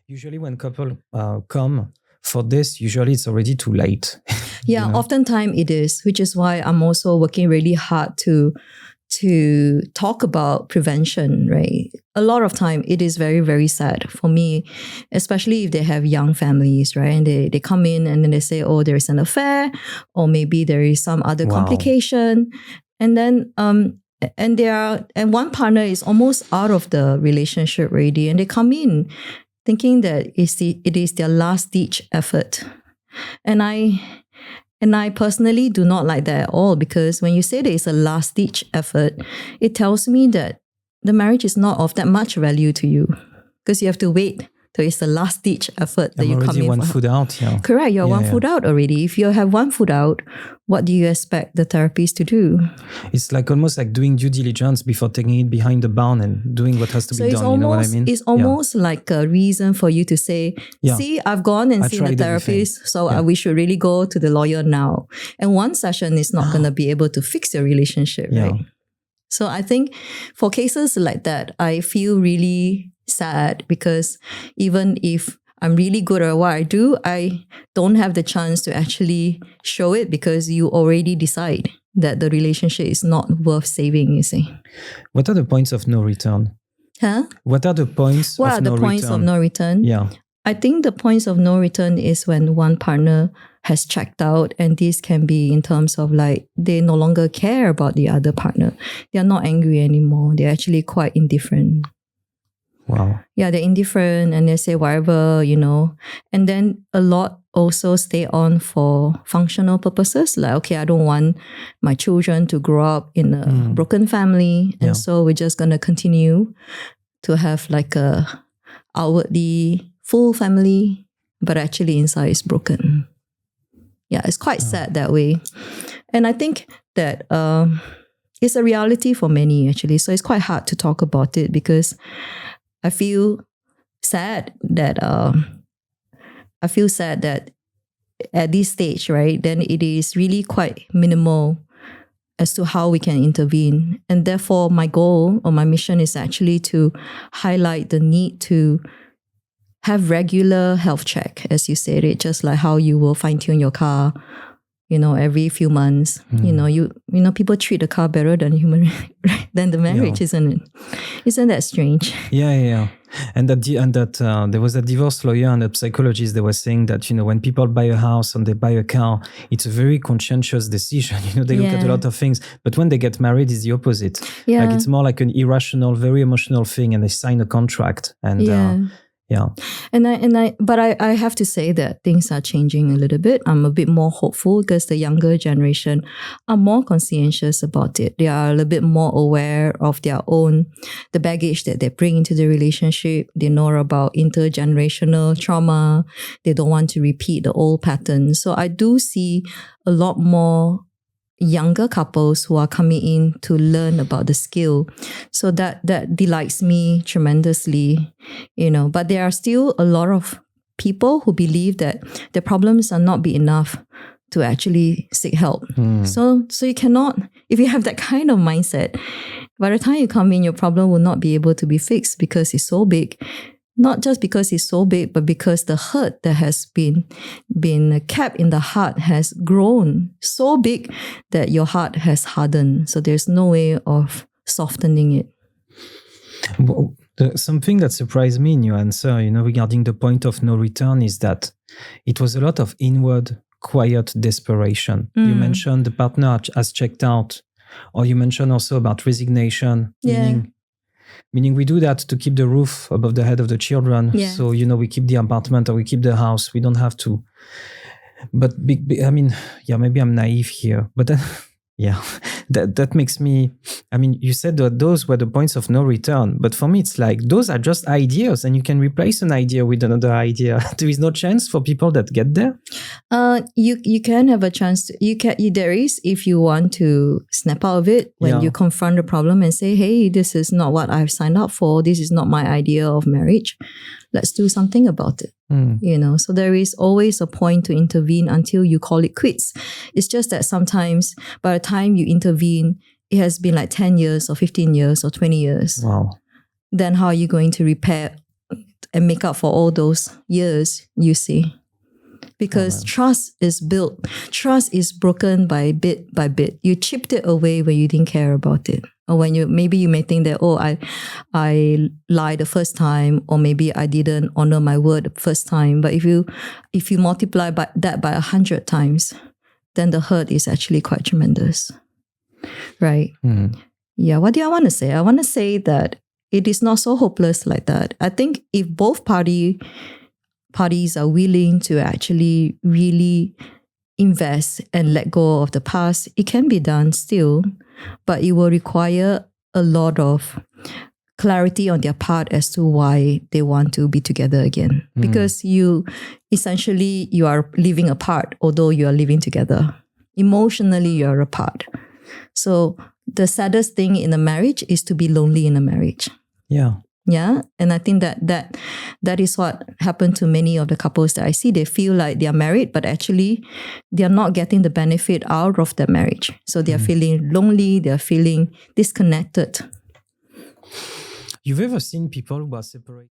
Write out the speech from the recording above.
Usually when couple come for this, usually it's already too late. Yeah, oftentimes it is, which is why I'm also working really hard to talk about prevention, right? A lot of time it is very, very sad for me, especially if they have young families, right? And they come in and then they say, oh, there is an affair, or maybe there is some other complication. And then and one partner is almost out of the relationship already, and they come in thinking that it is their last ditch effort. And I personally do not like that at all, because when you say there is a last ditch effort, it tells me that the marriage is not of that much value to you, because you have to wait till it's the last ditch effort that you come in. One foot out, yeah. Correct, you're one foot out already. If you have one foot out, what do you expect the therapist to do? It's like almost like doing due diligence before taking it behind the barn and doing what has to be done. Almost, you know what I mean? It's almost like a reason for you to say, see, I've gone and seen a therapist, so we should really go to the lawyer now. And one session is not going to be able to fix your relationship, right? So I think for cases like that, I feel really sad, because even if I'm really good at what I do, I don't have the chance to actually show it, because you already decide that the relationship is not worth saving, you see. What are the points of no return? What are the points of no return? Yeah. I think the points of no return is when one partner has checked out, and this can be in terms of like they no longer care about the other partner. They are not angry anymore. They're actually quite indifferent. Wow. Yeah, they're indifferent and they say whatever, And then a lot also stay on for functional purposes. Like, okay, I don't want my children to grow up in a broken family. And so we're just going to continue to have like a outwardly full family, but actually inside is broken. Yeah, it's quite sad that way. And I think that it's a reality for many actually. So it's quite hard to talk about it, because I feel sad that at this stage, right, then it is really quite minimal as to how we can intervene. And therefore, my goal or my mission is actually to highlight the need to have regular health check, as you said it, just like how you will fine-tune your car, every few months. People treat the car better than than the marriage, isn't it? Isn't that strange? Yeah. And that there was a divorce lawyer and a psychologist that was saying that, when people buy a house and they buy a car, it's a very conscientious decision. They look at a lot of things. But when they get married, it's the opposite. Yeah. Like it's more like an irrational, very emotional thing, and they sign a contract. And but I have to say that things are changing a little bit. I'm a bit more hopeful, because the younger generation are more conscientious about it. They are a little bit more aware of their own, the baggage that they bring into the relationship. They know about intergenerational trauma. They don't want to repeat the old patterns. So I do see a lot more younger couples who are coming in to learn about the skill. So that delights me tremendously, but there are still a lot of people who believe that their problems are not big enough to actually seek help. So you cannot, if you have that kind of mindset, by the time you come in, your problem will not be able to be fixed, because it's so big. Not just because it's so big, but because the hurt that has been kept in the heart has grown so big that your heart has hardened. So there's no way of softening it. Something that surprised me in your answer, regarding the point of no return, is that it was a lot of inward, quiet desperation. You mentioned the partner has checked out, or you mentioned also about resignation, meaning we do that to keep the roof above the head of the children. Yeah. So, we keep the apartment or we keep the house. We don't have to. But, maybe I'm naive here. But then, that makes me, you said that those were the points of no return. But for me, it's like, those are just ideas, and you can replace an idea with another idea. There is no chance for people that get there? You can have a chance. There is, if you want to snap out of it when you confront the problem and say, hey, this is not what I've signed up for. This is not my idea of marriage. Let's do something about it. So there is always a point to intervene until you call it quits. It's just that sometimes by the time you intervene, it has been like 10 years or 15 years or 20 years. Wow. Then how are you going to repair and make up for all those years, you see. Because trust is built, trust is broken by bit. You chipped it away when you didn't care about it. Or when you may think that, I lied the first time, or maybe I didn't honor my word the first time. But if you multiply that by 100 times, then the hurt is actually quite tremendous. Right? Mm. Yeah, what do I want to say? I want to say that it is not so hopeless like that. I think if both parties are willing to actually really invest and let go of the past, it can be done still, but it will require a lot of clarity on their part as to why they want to be together again. Because you are living apart, although you are living together. Emotionally, you are apart. So the saddest thing in a marriage is to be lonely in a marriage. Yeah. Yeah. And I think that is what happened to many of the couples that I see. They feel like they are married, but actually they are not getting the benefit out of their marriage. So they are feeling lonely, they are feeling disconnected. You've ever seen people who are separated?